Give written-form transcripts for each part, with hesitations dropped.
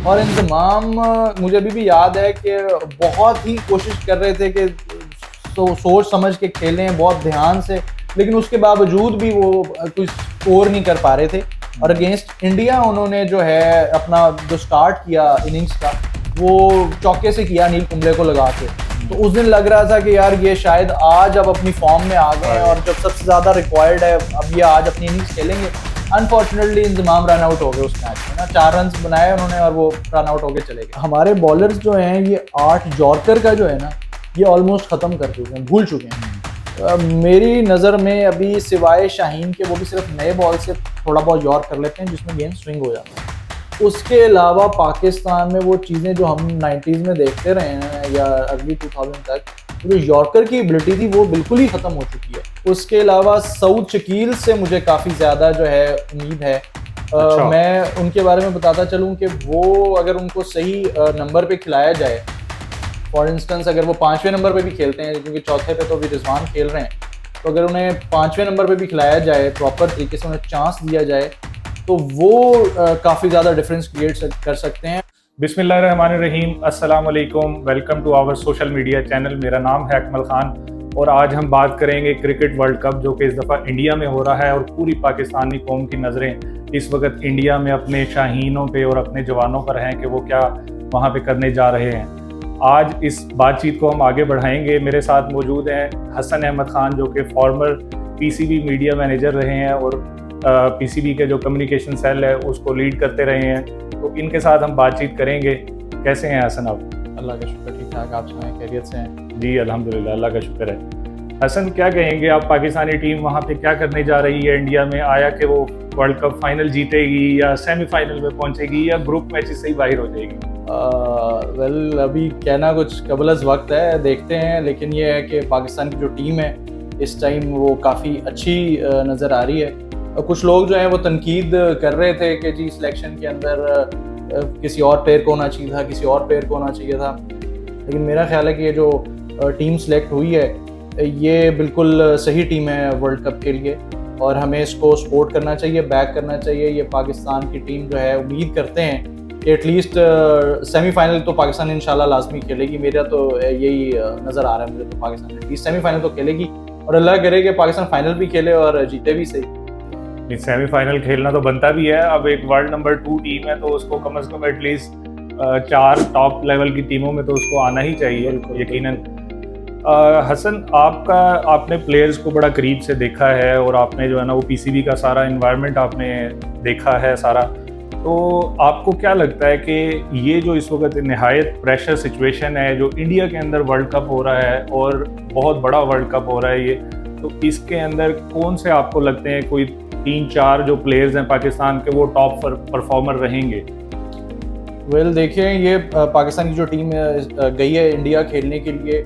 और इंतमाम मुझे अभी भी याद है कि बहुत ही कोशिश कर रहे थे कि सोच समझ के खेलें बहुत ध्यान से, लेकिन उसके बावजूद भी वो कुछ स्कोर नहीं कर पा रहे थे। और अगेंस्ट इंडिया उन्होंने जो है अपना जो स्टार्ट किया इनिंग्स का, वो चौके से किया अनिल कुंबले को लगा के। तो उस दिन लग रहा था कि यार ये शायद आज अब अपनी फॉर्म में आ गए और जब सबसे ज़्यादा रिक्वायर्ड है अब ये आज अपनी इनिंग्स खेलेंगे। अनफॉर्चुनेटली इंतमाम रन आउट हो गए उस मैच में ना, 4 रन बनाए उन्होंने और वो रन आउट होके चले गए। हमारे बॉलर्स जो हैं ये 8 यॉर्कर का जो है ना, ये ऑलमोस्ट ख़त्म कर चुके हैं, भूल चुके हैं। मेरी नज़र में अभी सिवाय शाहीन के, वो भी सिर्फ नए बॉल से थोड़ा बहुत यॉर्क कर लेते हैं जिसमें गेंद स्विंग हो जाता है। उसके अलावा पाकिस्तान में वो चीज़ें जो हम 90s में देखते रहे हैं या अर्ली 2000 तक, जो यॉर्कर की एबिलिटी थी वो बिल्कुल ही ख़त्म हो चुकी है। उसके अलावा सऊद शकील से मुझे काफ़ी ज़्यादा जो है उम्मीद है। अच्छा। मैं उनके बारे में बताता चलूँ कि वो अगर उनको सही नंबर पे खिलाया जाए, फॉर इंस्टेंस अगर वो 5वें नंबर पे भी खेलते हैं, क्योंकि चौथे पे तो अभी रिजवान खेल रहे हैं, तो अगर उन्हें 5वें नंबर पे भी खिलाया जाए, प्रॉपर तरीके से उन्हें चांस दिया जाए, तो वो काफ़ी ज़्यादा डिफरेंस क्रिएट कर सकते हैं। बिस्मिल्लाहिर्रहमानिर्रहीम, अस्सलाम वालेकुम, welcome to our social media channel. मेरा नाम है अकमल खान और आज हम बात करेंगे क्रिकेट वर्ल्ड कप जो कि इस दफ़ा इंडिया में हो रहा है और पूरी पाकिस्तानी कौम की नज़रें इस वक्त इंडिया में अपने शाहीनों पे और अपने जवानों पर हैं कि वो क्या वहाँ पे करने जा रहे हैं। आज इस बातचीत को हम आगे बढ़ाएंगे। मेरे साथ मौजूद हैं हसन अहमद खान जो कि फॉर्मर पीसीबी मीडिया मैनेजर रहे हैं और पीसीबी के जो कम्युनिकेशन सेल है उसको लीड करते रहे हैं। तो इनके साथ हम बातचीत करेंगे। कैसे हैं हसन आप? अल्लाह का शुक्र, ठीक ठाक। आप सुनाएं, खैरियत से हैं? जी अल्हम्दुलिल्लाह, अल्लाह का शुक्र है। हसन, क्या कहेंगे आप, पाकिस्तानी टीम वहाँ पे क्या करने जा रही है इंडिया में? आया कि वो वर्ल्ड कप फाइनल जीतेगी या सेमीफाइनल में पहुँचेगी या ग्रुप मैचेस से ही बाहर हो जाएगी? वेल अभी कहना कुछ कबलस वक्त है, देखते हैं। लेकिन ये है कि पाकिस्तान की जो टीम है इस टाइम वो काफ़ी अच्छी नज़र आ रही है। कुछ लोग जो हैं वो तनकीद कर रहे थे कि जी सिलेक्शन के अंदर किसी और प्लेयर को होना चाहिए था, किसी और प्लेयर को होना चाहिए था। लेकिन मेरा ख्याल है कि ये जो टीम सेलेक्ट हुई है ये बिल्कुल सही टीम है वर्ल्ड कप के लिए और हमें इसको सपोर्ट करना चाहिए, बैक करना चाहिए। ये पाकिस्तान की टीम जो है, उम्मीद करते हैं कि एटलीस्ट सेमीफाइनल तो पाकिस्तान इंशाल्लाह लाजमी खेलेगी। मेरा तो यही नज़र आ रहा है मुझे, तो पाकिस्तान एटलीस्ट सेमीफाइनल तो खेलेगी और अल्लाह करे कि पाकिस्तान फाइनल भी खेले और जीते भी सही। सेमीफाइनल खेलना तो बनता भी है। अब एक वर्ल्ड नंबर 2 टीम है तो उसको कम से कम एटलीस्ट 4 टॉप लेवल की टीमों में तो उसको आना ही चाहिए यकीनन। हसन, आपने प्लेयर्स को बड़ा करीब से देखा है और आपने जो है ना वो पीसीबी का सारा इन्वायरमेंट आपने देखा है सारा। तो आपको क्या लगता है कि ये जो इस वक्त नहायत प्रेशर सिचुएशन है जो इंडिया के अंदर वर्ल्ड कप हो रहा है और बहुत बड़ा वर्ल्ड कप हो रहा है ये, तो इसके अंदर कौन से आपको लगते हैं कोई 3-4 जो प्लेयर्स हैं पाकिस्तान के वो टॉप परफॉर्मर रहेंगे? वेल देखिए, ये पाकिस्तान की जो टीम गई है इंडिया खेलने के लिए,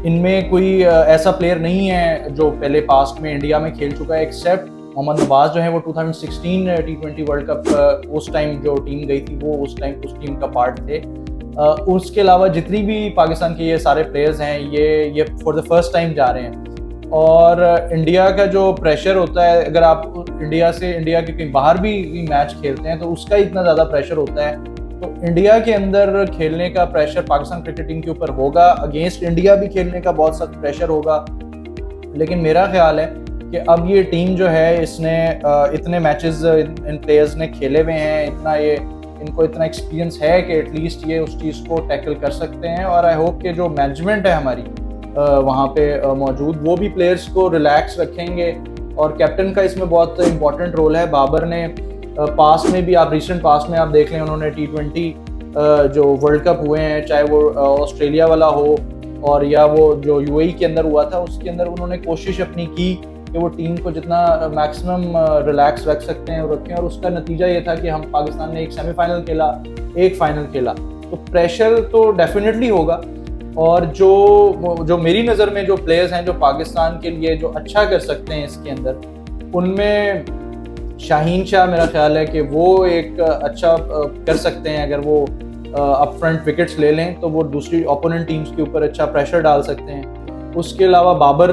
इनमें कोई ऐसा प्लेयर नहीं है जो पहले पास्ट में इंडिया में खेल चुका है, एक्सेप्ट मोहम्मद नवाज जो है वो 2016 T20 वर्ल्ड कप उस टाइम जो टीम गई थी वो उस टीम का पार्ट थे। उसके अलावा जितनी भी पाकिस्तान के ये सारे प्लेयर्स हैं ये फॉर द फर्स्ट टाइम जा रहे हैं। और इंडिया का जो प्रेशर होता है, अगर आप इंडिया के कहीं बाहर भी मैच खेलते हैं तो उसका इतना ज़्यादा प्रेशर होता है, तो इंडिया के अंदर खेलने का प्रेशर पाकिस्तान क्रिकेट टीम के ऊपर होगा। अगेंस्ट इंडिया भी खेलने का बहुत सख्त प्रेशर होगा। लेकिन मेरा ख्याल है कि अब ये टीम जो है इसने इतने मैचेस इन प्लेयर्स ने खेले हुए हैं, इनको इतना एक्सपीरियंस है कि एटलीस्ट ये उस चीज़ को टैकल कर सकते हैं। और आई होप कि जो मैनेजमेंट है हमारी वहाँ पे मौजूद, वो भी प्लेयर्स को रिलैक्स रखेंगे। और कैप्टन का इसमें बहुत इंपॉर्टेंट रोल है। बाबर ने पास्ट में भी, आप रिसेंट पास्ट में आप देख लें, उन्होंने T20 जो वर्ल्ड कप हुए हैं, चाहे वो ऑस्ट्रेलिया वाला हो और या वो जो यूएई के अंदर हुआ था, उसके अंदर उन्होंने कोशिश अपनी की कि वो टीम को जितना मैक्सिमम रिलैक्स रख सकते हैं रखें। और उसका नतीजा ये था कि हम पाकिस्तान ने एक सेमीफाइनल खेला, एक फाइनल खेला। तो प्रेशर तो डेफिनेटली होगा। और जो मेरी नज़र में जो प्लेयर्स हैं जो पाकिस्तान के लिए जो अच्छा कर सकते हैं इसके अंदर, उनमें शाहीन शाह मेरा ख्याल है कि वो एक अच्छा कर सकते हैं। अगर वो अप फ्रंट विकेट्स ले लें तो वो दूसरी ओपोनेंट टीम्स के ऊपर अच्छा प्रेशर डाल सकते हैं। उसके अलावा बाबर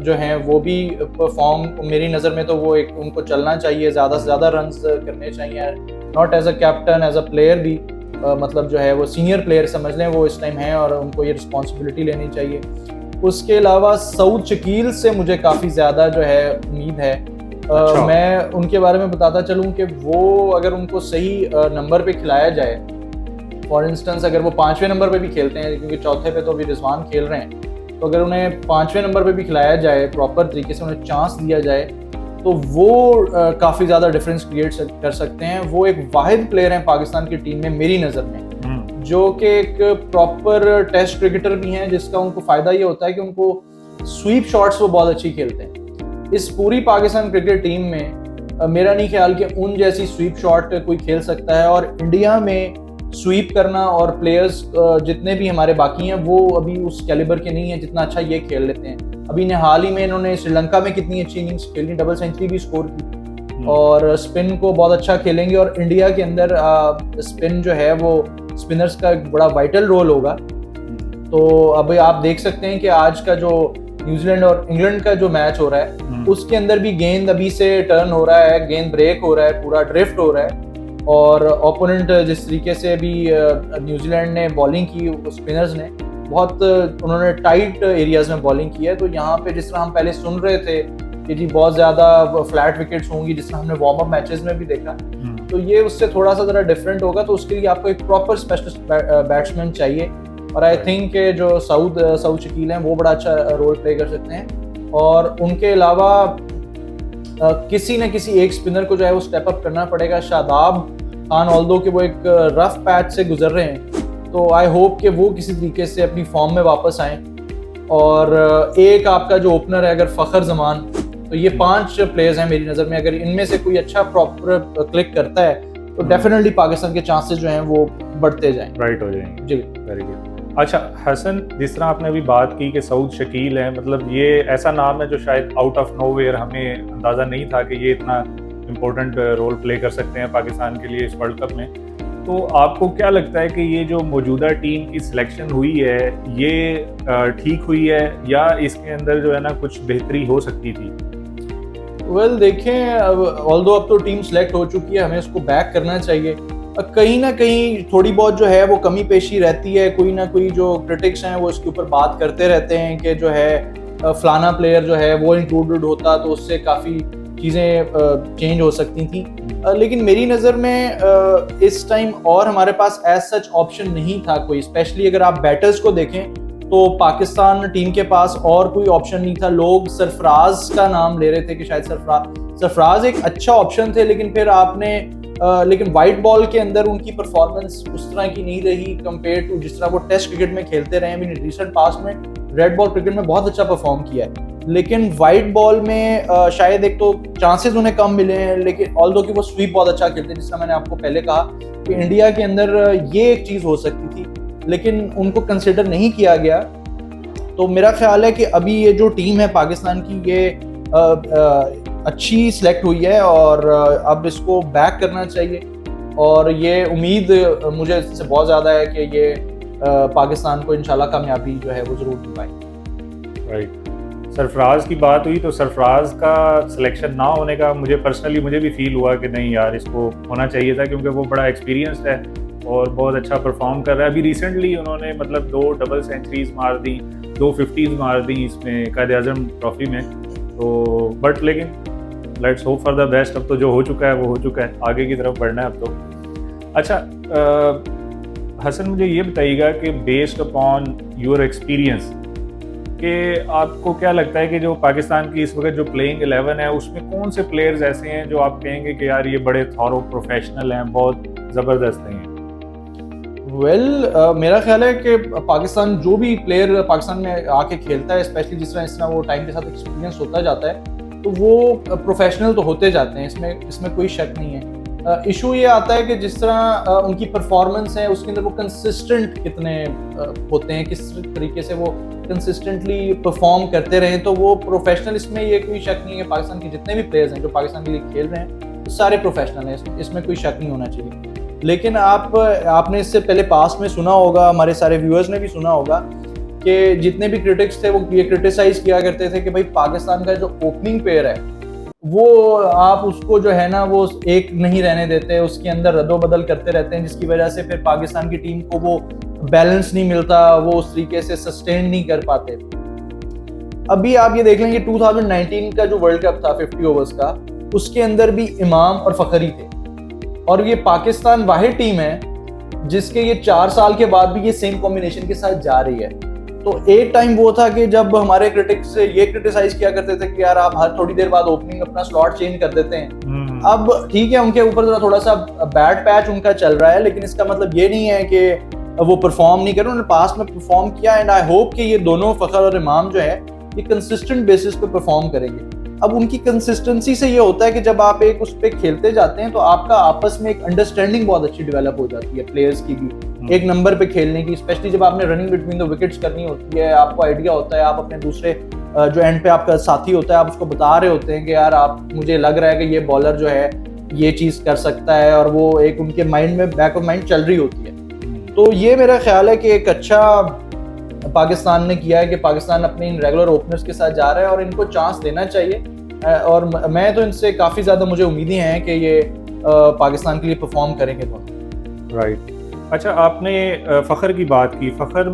जो हैं वो भी परफॉर्म, मेरी नज़र में तो वो एक, उनको चलना चाहिए, ज़्यादा से ज़्यादा रन्स करने चाहिए, not as a captain, as a player भी। मतलब जो है वो सीनियर प्लेयर समझ लें वो इस टाइम हैं और उनको ये रिस्पॉन्सिबिलिटी लेनी चाहिए। उसके अलावा सऊद शकील से मुझे काफ़ी ज़्यादा जो है उम्मीद है। अच्छा। मैं उनके बारे में बताता चलूँ कि वो अगर उनको सही नंबर पे खिलाया जाए, फॉर इंस्टेंस अगर वो 5वें नंबर पे भी खेलते हैं, क्योंकि चौथे पे तो अभी रिजवान खेल रहे हैं, तो अगर उन्हें 5वें नंबर पे भी खिलाया जाए, प्रॉपर तरीके से उन्हें चांस दिया जाए, तो वो काफ़ी ज़्यादा डिफरेंस क्रिएट कर सकते हैं। वो एक वाहिद प्लेयर हैं पाकिस्तान की टीम में मेरी नज़र में, जो कि एक प्रॉपर टेस्ट क्रिकेटर भी हैं, जिसका उनको फ़ायदा ये होता है कि उनको स्वीप शॉट्स वो बहुत अच्छी खेलते हैं। इस पूरी पाकिस्तान क्रिकेट टीम में मेरा नहीं ख्याल कि उन जैसी स्वीप शॉट कोई खेल सकता है। और इंडिया में स्वीप करना और प्लेयर्स जितने भी हमारे बाकी हैं वो अभी उस कैलिबर के नहीं है जितना अच्छा ये खेल लेते हैं। अभी ने हाल ही में इन्होंने श्रीलंका में कितनी अच्छी इनिंग्स खेली, डबल सेंचुरी भी स्कोर की, और स्पिन को बहुत अच्छा खेलेंगे। और इंडिया के अंदर स्पिन जो है वो स्पिनर्स का एक बड़ा वाइटल रोल होगा। तो अभी आप देख सकते हैं कि आज का जो न्यूजीलैंड और इंग्लैंड का जो मैच हो रहा है उसके अंदर भी गेंद अभी से टर्न हो रहा है, गेंद ब्रेक हो रहा है, पूरा ड्रिफ्ट हो रहा है। और ओपोनेंट जिस तरीके से भी न्यूजीलैंड ने बॉलिंग की, स्पिनर्स ने बहुत उन्होंने टाइट एरियाज में बॉलिंग की है। तो यहाँ पे जिस तरह हम पहले सुन रहे थे कि जी बहुत ज़्यादा फ्लैट विकेट्स होंगी, जिस तरह हमने वार्म अप मैचेस में भी देखा, तो ये उससे थोड़ा सा ज़रा डिफरेंट होगा। तो उसके लिए आपको एक प्रॉपर स्पेशलिस्ट बैट्समैन चाहिए। और आई थिंक जो सऊद शकील हैं वो बड़ा अच्छा रोल प्ले कर सकते हैं। और उनके अलावा किसी न किसी एक स्पिनर को जो है वो स्टेप अप करना पड़ेगा। शादाब खान ऑल्दो कि वो एक रफ पैच से गुजर रहे हैं, तो आई होप कि वो किसी तरीके से अपनी फॉर्म में वापस आएँ। और एक आपका जो ओपनर है अगर फ़खर जमान, तो ये 5 प्लेयर्स हैं मेरी नज़र में। अगर इनमें से कोई अच्छा प्रॉपर क्लिक करता है तो डेफिनेटली पाकिस्तान के चांसेस जो हैं वो बढ़ते जाएंगे, राइट हो जाएंगे। जी वेरी गुड। अच्छा हसन, जिस तरह आपने अभी बात की कि सऊद शकील है, मतलब ये ऐसा नाम है जो शायद आउट ऑफ नोवेयर हमें अंदाज़ा नहीं था कि ये इतना इम्पोर्टेंट रोल प्ले कर सकते हैं पाकिस्तान के लिए इस वर्ल्ड कप में। तो आपको क्या लगता है कि ये जो मौजूदा टीम की सिलेक्शन हुई है ये ठीक हुई है, या इसके अंदर जो है ना कुछ बेहतरी हो सकती थी? वेल देखें, ऑल्दो अब तो टीम सेलेक्ट हो चुकी है, हमें उसको बैक करना चाहिए। कहीं ना कहीं थोड़ी बहुत जो है वो कमी पेशी रहती है, कोई ना कोई जो क्रिटिक्स हैं वो इसके ऊपर बात करते रहते हैं कि जो है फलाना प्लेयर जो है वो इंक्लूडेड होता तो उससे काफ़ी चीज़ें चेंज हो सकती थी। लेकिन मेरी नज़र में इस टाइम और हमारे पास एज सच ऑप्शन नहीं था कोई, स्पेशली अगर आप बैटर्स को देखें तो पाकिस्तान टीम के पास और कोई ऑप्शन नहीं था। लोग सरफराज का नाम ले रहे थे कि शायद सरफराज एक अच्छा ऑप्शन थे, लेकिन फिर आपने लेकिन वाइट बॉल के अंदर उनकी परफॉर्मेंस उस तरह की नहीं रही कंपेयर टू जिस तरह वो टेस्ट क्रिकेट में खेलते रहे। अभी रिसेंट पास्ट में रेड बॉल क्रिकेट में बहुत अच्छा परफॉर्म किया है, लेकिन वाइट बॉल में शायद एक तो चांसेस उन्हें कम मिले हैं। लेकिन ऑल्दो कि वो स्वीप बहुत अच्छा खेलते हैं, जिसका मैंने आपको पहले कहा कि इंडिया के अंदर ये एक चीज़ हो सकती थी, लेकिन उनको कंसिडर नहीं किया गया। तो मेरा ख्याल है कि अभी ये जो टीम है पाकिस्तान की ये अच्छी सिलेक्ट हुई है और अब इसको बैक करना चाहिए। और ये उम्मीद मुझे इससे बहुत ज़्यादा है कि ये पाकिस्तान को इंशाल्लाह कामयाबी जो है वो ज़रूर दिलवाएगी। राइट। सरफराज की बात हुई तो सरफराज का सिलेक्शन ना होने का मुझे भी फील हुआ कि नहीं यार, इसको होना चाहिए था, क्योंकि वो बड़ा एक्सपीरियंस्ड है और बहुत अच्छा परफॉर्म कर रहा है। अभी रिसेंटली उन्होंने मतलब 2 डबल सेंचुरीज मार दी, 2 50s मार दी इसमें कायद-ए-आज़म ट्रॉफी में। तो बट लेकिन let's hope for the best. अब तो जो हो चुका है वो हो चुका है, आगे की तरफ बढ़ना है अब तो। अच्छा हसन, मुझे ये बताइएगा कि बेस्ड अपॉन योर एक्सपीरियंस कि आपको क्या लगता है कि जो पाकिस्तान की इस वक्त जो प्लेइंग 11 है उसमें कौन से प्लेयर्स ऐसे हैं जो आप कहेंगे कि यार ये बड़े थॉरो प्रोफेशनल हैं, बहुत ज़बरदस्त हैं? मेरा ख्याल है कि पाकिस्तान जो भी प्लेयर पाकिस्तान में आके खेलता है, स्पेशली जिस तरह वो टाइम के साथ एक्सपीरियंस होता जाता है, तो वो प्रोफेशनल तो होते जाते हैं, इसमें कोई शक नहीं है। इशू ये आता है कि जिस तरह उनकी परफॉर्मेंस है उसके अंदर वो कंसिस्टेंट कितने होते हैं, किस तरीके से वो कंसिस्टेंटली परफॉर्म करते रहे, तो वो प्रोफेशनल, इसमें ये कोई शक नहीं है। पाकिस्तान के जितने भी प्लेयर्स हैं जो पाकिस्तान के लिए खेल रहे हैं सारे प्रोफेशनल हैं, इसमें कोई शक नहीं होना चाहिए। लेकिन आपने इससे पहले पास्ट में सुना होगा, हमारे सारे व्यूअर्स ने भी सुना होगा कि जितने भी क्रिटिक्स थे वो ये क्रिटिसाइज किया करते थे कि भाई पाकिस्तान का जो ओपनिंग पेयर है वो आप उसको जो है ना वो एक नहीं रहने देते, उसके अंदर रद्दोबदल करते रहते हैं, जिसकी वजह से फिर पाकिस्तान की टीम को वो बैलेंस नहीं मिलता, वो उस तरीके से सस्टेन नहीं कर पाते। अभी आप ये देख लेंगे 2019 का जो वर्ल्ड कप था 50 ओवर्स का, उसके अंदर भी इमाम और फखरी थे, और ये पाकिस्तान वाहिद टीम है जिसके ये 4 साल के बाद भी ये सेम कॉम्बिनेशन के साथ जा रही है। तो एक टाइम वो था कि जब हमारे क्रिटिक्स ये क्रिटिसाइज किया करते थे कि यार आप हर थोड़ी देर बाद ओपनिंग अपना स्लॉट चेंज कर देते हैं। अब ठीक है, उनके ऊपर थोड़ा सा बैड पैच उनका चल रहा है, लेकिन इसका मतलब ये नहीं है कि वो परफॉर्म नहीं कर रहे, उन्होंने पास्ट में परफॉर्म किया, एंड आई होप कि ये दोनों फखर और इमाम जो है ये कंसिस्टेंट बेसिस पे परफॉर्म करेंगे। अब उनकी कंसिस्टेंसी से ये होता है कि जब आप एक उस पर खेलते जाते हैं तो आपका आपस में एक अंडरस्टैंडिंग बहुत अच्छी डेवलप हो जाती है प्लेयर्स की भी, एक नंबर पे खेलने की, स्पेशली जब आपने रनिंग बिटवीन द विकेट्स करनी होती है, आपको आइडिया होता है, आप अपने दूसरे जो एंड पे आपका साथी होता है आप उसको बता रहे होते हैं कि यार आप, मुझे लग रहा है कि ये बॉलर जो है ये चीज कर सकता है, और वो एक उनके माइंड में बैक ऑफ माइंड चल रही होती है। तो ये मेरा ख्याल है कि एक अच्छा पाकिस्तान ने किया है कि पाकिस्तान अपने इन रेगुलर ओपनर्स के साथ जा रहा है, और इनको चांस देना चाहिए, और मैं तो इनसे काफ़ी ज़्यादा मुझे उम्मीदें हैं कि ये पाकिस्तान के लिए परफॉर्म करेंगे दोनों। राइट। अच्छा, आपने फ़खर की बात की। फ़खर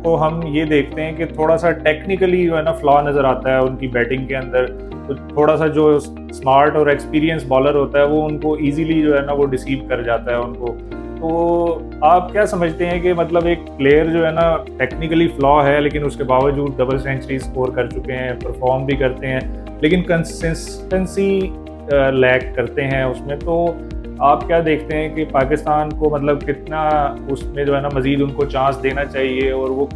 को हम ये देखते हैं कि थोड़ा सा टेक्निकली जो है ना फ्लॉ नज़र आता है उनकी बैटिंग के अंदर, तो थोड़ा सा जो स्मार्ट और एक्सपीरियंस बॉलर होता है वो उनको ईजीली जो है ना वो डिसीव कर जाता है उनको। तो आप क्या समझते हैं कि मतलब एक प्लेयर जो है ना टेक्निकली फ्लॉ है लेकिन उसके बावजूद डबल सेंचुरी स्कोर कर चुके हैं, परफॉर्म भी करते हैं, लेकिन कंसिस्टेंसी लैक करते हैं उसमें, तो आप क्या देखते हैं कि पाकिस्तान को मतलब कितना उसमें जो है ना मज़ीद उनको चांस देना चाहिए, और वो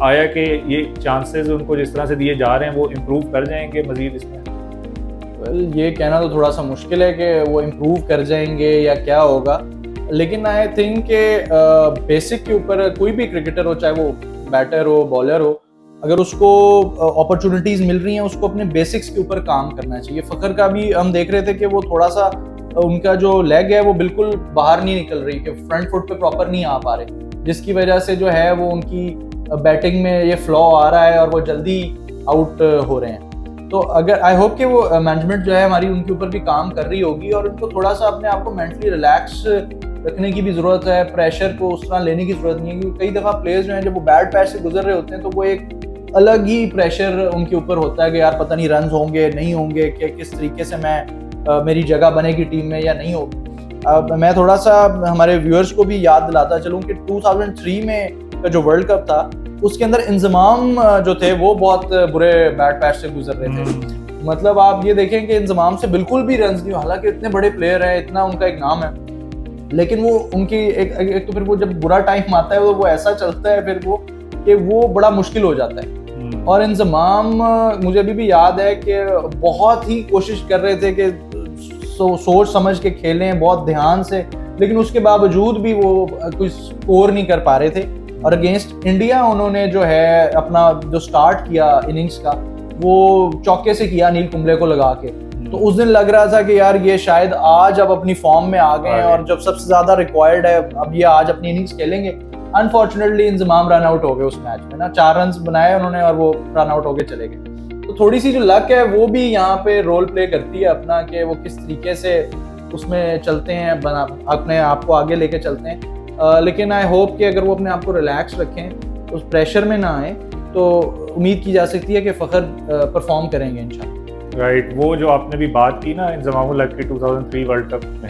आया कि ये चांसेस उनको जिस तरह से दिए जा रहे हैं वो इम्प्रूव कर जाएंगे मज़ीद इसमें? ये कहना तो थोड़ा सा मुश्किल है कि वो इम्प्रूव कर जाएंगे या क्या होगा, लेकिन आई थिंक के बेसिक के ऊपर कोई भी क्रिकेटर हो, चाहे वो बैटर हो बॉलर हो, अगर उसको अपॉर्चुनिटीज मिल रही हैं उसको अपने बेसिक्स के ऊपर काम करना चाहिए। फखर का भी हम देख रहे थे कि वो थोड़ा सा उनका जो लेग है वो बिल्कुल बाहर नहीं निकल रही, कि फ्रंट फुट पे प्रॉपर नहीं आ पा रहे, जिसकी वजह से जो है वो उनकी बैटिंग में ये फ्लॉ आ रहा है और वो जल्दी आउट हो रहे हैं। तो अगर आई होप कि वो मैनेजमेंट जो है हमारी उनके ऊपर भी काम कर रही होगी, और उनको थोड़ा सा अपने आप को मेंटली रिलैक्स रखने की भी ज़रूरत है, प्रेशर को उस तरह लेने की ज़रूरत नहीं है, क्योंकि कई दफ़ा प्लेयर्स जो हैं जब वो बैड पैच से गुजर रहे होते हैं तो वो एक अलग ही प्रेशर उनके ऊपर होता है कि यार पता नहीं रन होंगे नहीं होंगे, कि किस तरीके से मैं मेरी जगह बनेगी टीम में या नहीं होगी। अब मैं थोड़ा सा हमारे व्यूअर्स को भी याद दिलाता चलूँ कि 2003 में का जो वर्ल्ड कप था उसके अंदर इंजमाम जो थे वो बहुत बुरे बैड पैच से गुजर रहे थे। मतलब आप ये देखें कि इंजमाम से बिल्कुल भी रन नहीं, हालांकि इतने बड़े प्लेयर हैं, इतना उनका एक नाम है, लेकिन वो उनकी एक तो फिर वो जब बुरा टाइम आता है तो वो ऐसा चलता है फिर वो कि वो बड़ा मुश्किल हो जाता है। और इंजमाम मुझे अभी भी याद है कि बहुत ही कोशिश कर रहे थे कि सोच समझ के खेलें बहुत ध्यान से, लेकिन उसके बावजूद भी वो कुछ स्कोर नहीं कर पा रहे थे। और अगेंस्ट इंडिया उन्होंने जो है अपना जो स्टार्ट किया इनिंग्स का वो चौके से किया अनिल कुंबले को लगा के, तो उस दिन लग रहा था कि यार ये शायद आज अब अपनी फॉर्म में आ गए हैं और जब सबसे ज्यादा रिक्वायर्ड है अब ये आज अपनी इनिंग्स खेलेंगे। अनफॉर्चुनेटली इंजमाम रन आउट हो गए उस मैच में ना, 4 रन बनाए उन्होंने और वो रन आउट होके चले गए। तो थोड़ी सी जो लक है वो भी यहाँ पे रोल प्ले करती है अपना, कि वो किस तरीके से उसमें चलते हैं, अपने आप को आगे लेके चलते हैं। लेकिन आई होप कि अगर वो अपने आप को रिलैक्स रखें, उस प्रेशर में ना आए, तो उम्मीद की जा सकती है कि फखर परफॉर्म करेंगे इंशाल्लाह। राइट। वो जो आपने भी बात की ना इंजमामुल हक की 2003 वर्ल्ड कप में,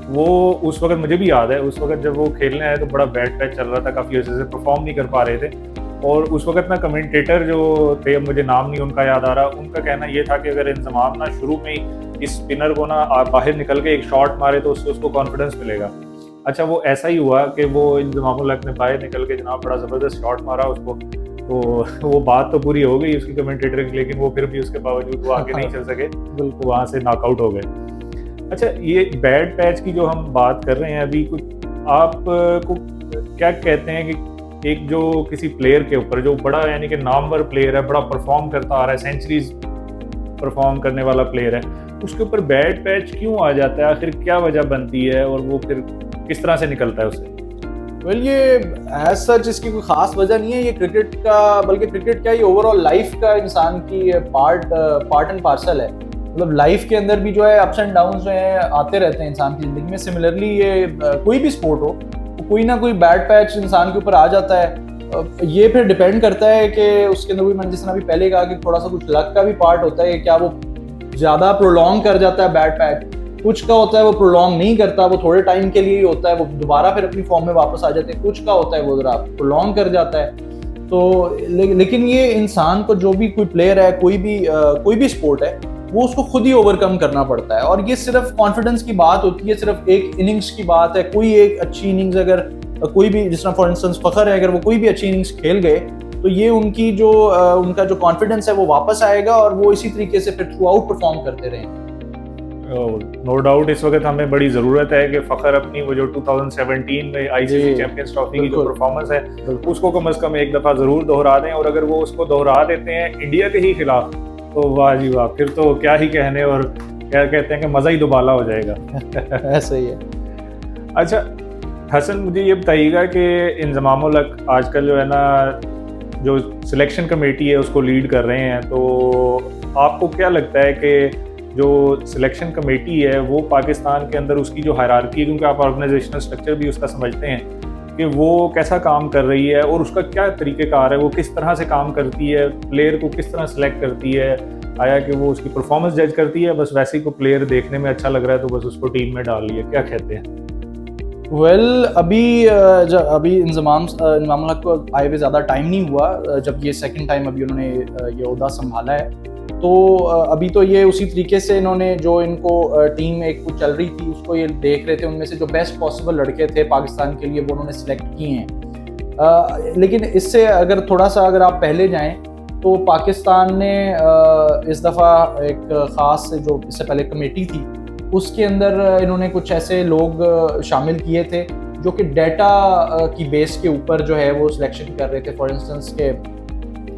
वो उस वक्त मुझे भी याद है, उस वक्त जब वो खेलने आए तो बड़ा बैड पैच चल रहा था, काफ़ी अच्छे से परफॉर्म नहीं कर पा रहे थे। और उस वक्त ना कमेंटेटर जो थे, मुझे नाम नहीं उनका याद आ रहा, उनका कहना ये था कि अगर इंजमाम ना शुरू में ही इस स्पिनर को ना बाहर निकल के एक शॉट मारे तो उससे उसको कॉन्फिडेंस मिलेगा। अच्छा, वो ऐसा ही हुआ कि वो इंजमामुल हक ने बाहर निकल के जनाब बड़ा ज़बरदस्त शॉट मारा उसको, तो वो बात तो पूरी हो गई उसकी कमेंटेटर की, लेकिन वो फिर भी उसके बावजूद वो आगे नहीं चल सके, बिल्कुल वहाँ से नॉकआउट हो गए। अच्छा, ये बैड पैच की जो हम बात कर रहे हैं अभी, कुछ आप को क्या कहते हैं कि एक जो किसी प्लेयर के ऊपर जो बड़ा यानी कि नामवर प्लेयर है, बड़ा परफॉर्म करता आ रहा है, सेंचुरीज परफॉर्म करने वाला प्लेयर है, उसके ऊपर बैड पैच क्यों आ जाता है, आखिर क्या वजह बनती है और वो फिर किस तरह से निकलता है उससे? वेल ये एज सच इसकी कोई खास वजह नहीं है, ये क्रिकेट का, बल्कि क्रिकेट क्या, ये ओवरऑल लाइफ का इंसान की पार्ट एंड पार्सल है मतलब लाइफ के अंदर भी जो है अप्स एंड डाउन्स जो है आते रहते हैं इंसान की ज़िंदगी में। सिमिलरली ये कोई भी स्पोर्ट हो, कोई ना कोई बैड पैच इंसान के ऊपर आ जाता है। ये फिर डिपेंड करता है कि उसके अंदर भी, मैंने जिस तरह अभी पहले कहा कि थोड़ा सा कुछ लक का भी पार्ट होता है, क्या वो ज़्यादा प्रोलॉन्ग कर जाता है बैड पैच, कुछ का होता है वो प्रोलॉन्ग नहीं करता, वो थोड़े टाइम के लिए ही होता है, वो दोबारा फिर अपनी फॉर्म में वापस आ जाते हैं। कुछ का होता है वो ज़रा प्रोलॉन्ग कर जाता है। तो लेकिन ये इंसान को, जो भी कोई प्लेयर है, कोई भी स्पोर्ट है, वो उसको खुद ही ओवरकम करना पड़ता है। और ये सिर्फ कॉन्फिडेंस की बात होती है, सिर्फ एक इनिंग्स की बात है। कोई एक अच्छी इनिंग्स अगर कोई भी, जिस तरह फॉर इंस्टेंस फखर है, अगर वो कोई भी अच्छी इनिंग्स खेल गए तो ये उनकी जो उनका जो कॉन्फिडेंस है वो वापस आएगा और वो इसी तरीके से फिर थ्रू आउट परफॉर्म करते रहेंगे। नो डाउट इस वक्त हमें बड़ी ज़रूरत है कि फ़खर अपनी वो जो 2017 में आईसीसी चैंपियंस ट्रॉफी की जो परफॉर्मेंस है उसको कम से कम एक दफ़ा ज़रूर दोहरा दें। और अगर वो उसको दोहरा देते हैं इंडिया के ही खिलाफ तो वाह जी वाह, फिर तो क्या ही कहने, और क्या कहते हैं कि मज़ा ही दुबाला हो जाएगा। ऐसा ही है। अच्छा हसन, मुझे ये बताइएगा कि इंज़मामुल हक आजकल जो है ना, जो सिलेक्शन कमेटी है उसको लीड कर रहे हैं, तो आपको क्या लगता है कि जो सिलेक्शन कमेटी है वो पाकिस्तान के अंदर उसकी जो हायरार्की है, क्योंकि आप ऑर्गेनाइजेशनल स्ट्रक्चर भी उसका समझते हैं, कि वो कैसा काम कर रही है और उसका क्या तरीक़ेकार है, वो किस तरह से काम करती है, प्लेयर को किस तरह सेलेक्ट करती है, आया कि वो उसकी परफॉर्मेंस जज करती है, बस वैसे ही को प्लेयर देखने में अच्छा लग रहा है तो बस उसको टीम में डाल लिया, क्या कहते हैं? अभी इंज़मामुल हक को आए हुए ज़्यादा टाइम नहीं हुआ, जब ये सेकंड टाइम अभी उन्होंने ये ओहदा संभाला है। तो अभी तो ये उसी तरीके से इन्होंने, जो इनको टीम एक चल रही थी उसको ये देख रहे थे, उनमें से जो बेस्ट पॉसिबल लड़के थे पाकिस्तान के लिए वो उन्होंने सिलेक्ट किए हैं। लेकिन इससे अगर थोड़ा सा अगर आप पहले जाएं तो पाकिस्तान ने इस दफ़ा एक ख़ास जो इससे पहले कमेटी थी उसके अंदर इन्होंने कुछ ऐसे लोग शामिल किए थे जो कि डेटा की बेस के ऊपर जो है वो सिलेक्शन कर रहे थे। फॉर इंस्टेंस के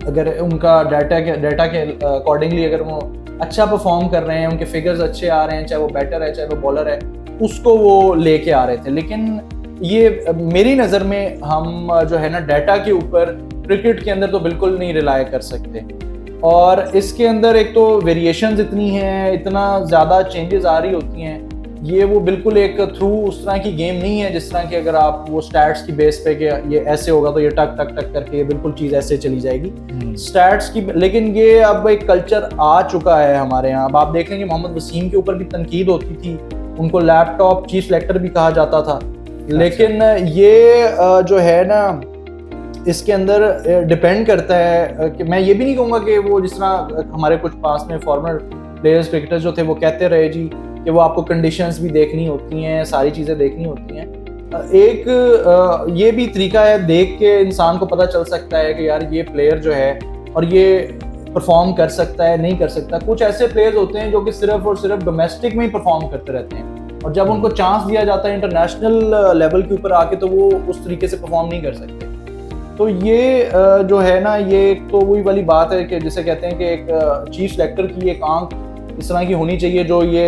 अगर उनका डाटा के अकॉर्डिंगली अगर वो अच्छा परफॉर्म कर रहे हैं, उनके फिगर्स अच्छे आ रहे हैं, चाहे वो बैटर है चाहे वो बॉलर है, उसको वो लेके आ रहे थे। लेकिन ये मेरी नज़र में हम जो है ना डाटा के ऊपर क्रिकेट के अंदर तो बिल्कुल नहीं रिलाय कर सकते। और इसके अंदर एक तो वेरिएशंस इतनी हैं, इतना ज़्यादा चेंजेस आ रही होती हैं, ये वो बिल्कुल एक थ्रू उस तरह की गेम नहीं है जिस तरह की अगर आप वो स्टैट्स की बेस पे कि ये ऐसे होगा तो ये टक टक टक करके ये बिल्कुल चीज़ ऐसे चली जाएगी स्टैट्स की। लेकिन ये अब एक कल्चर आ चुका है हमारे यहाँ। अब आप देख लेंगे मोहम्मद वसीम के ऊपर भी तनकीद होती थी, उनको लैपटॉप चीफ सेलेक्टर भी कहा जाता था। लेकिन ये जो है ना, इसके अंदर डिपेंड करता है कि मैं ये भी नहीं कहूँगा कि वो जिस तरह हमारे कुछ पास में फॉर्मर प्लेयर्स क्रिकेटर्स जो थे वो कहते रहे जी कि वो आपको कंडीशंस भी देखनी होती हैं, सारी चीज़ें देखनी होती हैं। एक ये भी तरीका है, देख के इंसान को पता चल सकता है कि यार ये प्लेयर जो है और ये परफॉर्म कर सकता है नहीं कर सकता। कुछ ऐसे प्लेयर्स होते हैं जो कि सिर्फ और सिर्फ डोमेस्टिक में ही परफॉर्म करते रहते हैं और जब उनको चांस दिया जाता है इंटरनेशनल लेवल के ऊपर आके तो वो उस तरीके से परफॉर्म नहीं कर सकते। तो ये जो है ना, ये तो वही वाली बात है कि जिसे कहते हैं कि एक चीफ सेलेक्टर की एक आंख इस तरह की होनी चाहिए जो ये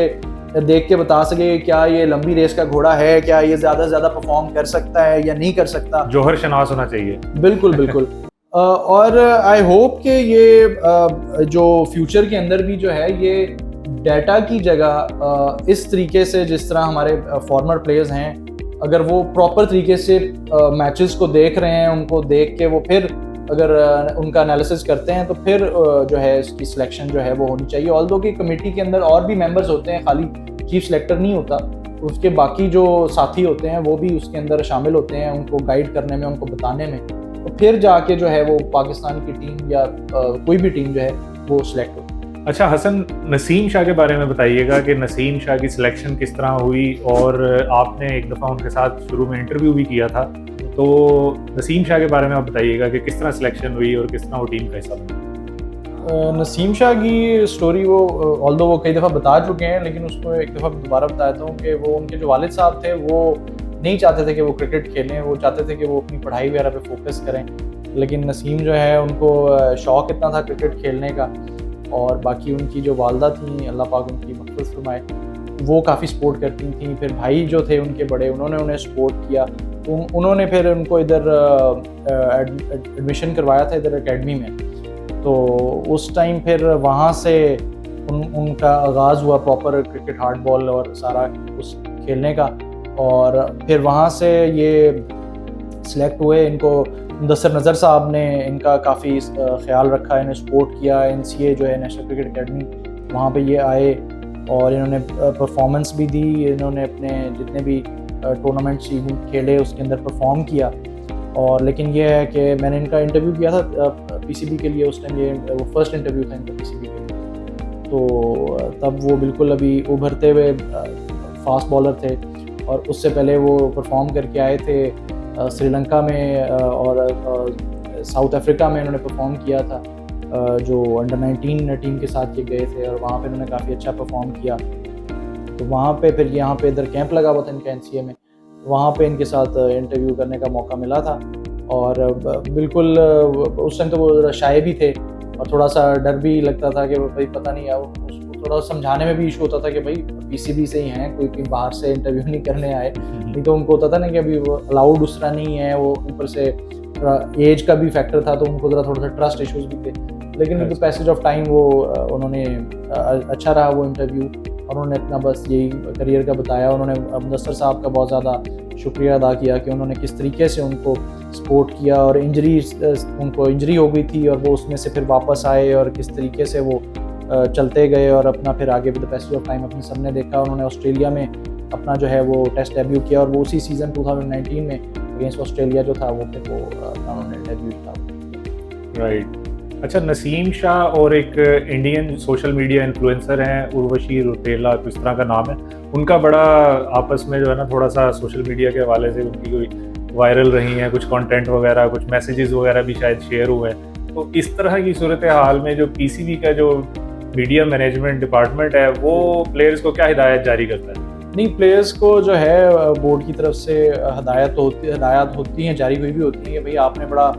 देख के बता सके क्या ये लंबी रेस का घोड़ा है, क्या ये ज़्यादा से ज़्यादा परफॉर्म कर सकता है या नहीं कर सकता। जौहर शनास होना चाहिए। बिल्कुल बिल्कुल। और आई होप कि ये जो फ्यूचर के अंदर भी जो है ये डाटा की जगह इस तरीके से, जिस तरह हमारे फॉर्मर प्लेयर्स हैं, अगर वो प्रॉपर तरीके से मैचेस को देख रहे हैं, उनको देख के वो फिर अगर उनका एनालिसिस करते हैं तो फिर जो है इसकी सिलेक्शन जो है वो होनी चाहिए। ऑल्दो कि कमेटी के अंदर और भी मेंबर्स होते हैं, खाली चीफ सेलेक्टर नहीं होता, उसके बाकी जो साथी होते हैं वो भी उसके अंदर शामिल होते हैं, उनको गाइड करने में, उनको बताने में, तो फिर जाके जो है वो पाकिस्तान की टीम या कोई भी टीम जो है वो सिलेक्ट होती है। अच्छा हसन, नसीम शाह के बारे में बताइएगा कि नसीम शाह की सिलेक्शन किस तरह हुई, और आपने एक दफ़ा उनके साथ शुरू में इंटरव्यू भी किया था, तो नसीम शाह के बारे में आप बताइएगा कि किस तरह सिलेक्शन हुई और किस तरह वो टीम का हिस्सा बना। नसीम शाह की स्टोरी वो ऑल्दो वो कई दफ़ा बता चुके हैं, लेकिन उसको एक दफ़ा दोबारा बताता हूँ कि वो उनके जो वालिद साहब थे वो नहीं चाहते थे कि वो क्रिकेट खेलें, वो चाहते थे कि वो अपनी पढ़ाई वगैरह पे फोकस करें। लेकिन नसीम जो है उनको शौक़ इतना था क्रिकेट खेलने का, और बाकी उनकी जो वालदा थी, अल्लाह पाक उनकी मग़फ़िरत फरमाए, वो काफ़ी सपोर्ट करती थी। फिर भाई जो थे उनके बड़े, उन्होंने उन्हें सपोर्ट किया, उन्होंने फिर उनको इधर एडमिशन करवाया था इधर एकेडमी में। तो उस टाइम फिर वहाँ से उनका आगाज़ हुआ प्रॉपर क्रिकेट हार्ड बॉल और सारा उस खेलने का। और फिर वहाँ से ये सिलेक्ट हुए। इनको मुदस्सिर नज़र साहब ने इनका काफ़ी ख्याल रखा, इन्हें सपोर्ट किया। NCA जो है नेशनल क्रिकेट अकेडमी, वहाँ पे ये आए और इन्होंने परफॉर्मेंस भी दी। इन्होंने अपने जितने भी टूर्नामेंट्स इवेंट खेले उसके अंदर परफॉर्म किया। और लेकिन ये है कि मैंने इनका इंटरव्यू किया था PCB के लिए, उस टाइम ये वो फर्स्ट इंटरव्यू था इनका PCB के लिए। तो तब वो बिल्कुल अभी उभरते हुए फास्ट बॉलर थे और उससे पहले वो परफॉर्म करके आए थे श्रीलंका में और साउथ अफ्रीका में इन्होंने परफॉर्म किया था, जो अंडर 19 टीम के साथ ये गए थे और वहाँ पे इन्होंने काफ़ी अच्छा परफॉर्म किया। तो वहाँ पे फिर यहाँ पे इधर कैंप लगा हुआ था इनका NCA में, वहाँ पे इनके साथ इंटरव्यू करने का मौका मिला था। और बिल्कुल उस टाइम तो वो शाये भी थे और थोड़ा सा डर भी लगता था कि भाई पता नहीं है, उसको थोड़ा समझाने में भी इशू होता था कि भाई PCB से ही हैं, कोई बाहर से इंटरव्यू नहीं करने आए। नहीं तो उनको होता था ना कि अभी वो अलाउड उस तरह नहीं है, वो ऊपर से एज का भी फैक्टर था, तो उनको थोड़ा सा ट्रस्ट इश्यूज भी थे। लेकिन with the passage of time वो उन्होंने अच्छा रहा वो इंटरव्यू और उन्होंने अपना बस यही करियर का बताया। उन्होंने मुदस्सिर साहब का बहुत ज़्यादा शुक्रिया अदा किया कि उन्होंने किस तरीके से उनको सपोर्ट किया और उनको इंजरी हो गई थी और वो उसमें से फिर वापस आए और किस तरीके से वो चलते गए और अपना फिर आगे with the passage of time अपने सबने देखा। उन्होंने ऑस्ट्रेलिया में अपना जो है वो टेस्ट डेब्यू किया और वो उसी सीज़न 2019 में अगेंस्ट ऑस्ट्रेलिया जो था वो फिर वो उन्होंने डेब्यू किया। राइट। अच्छा, नसीम शाह और एक इंडियन सोशल मीडिया इन्फ्लुएंसर हैं उर्वशी रुतेला, इस तरह का नाम है उनका, बड़ा आपस में जो है ना थोड़ा सा सोशल मीडिया के हवाले से उनकी कोई वायरल रही हैं, कुछ कंटेंट वगैरह, कुछ मैसेजेस वगैरह भी शायद शेयर हुए हैं। तो इस तरह की सूरत हाल में जो PCB का जो मीडिया मैनेजमेंट डिपार्टमेंट है वो प्लेयर्स को क्या हिदायत जारी करता है? नहीं, प्लेयर्स को जो है बोर्ड की तरफ से हिदायत होती हैं, जारी हुई भी होती है कि भाई आपने बड़ा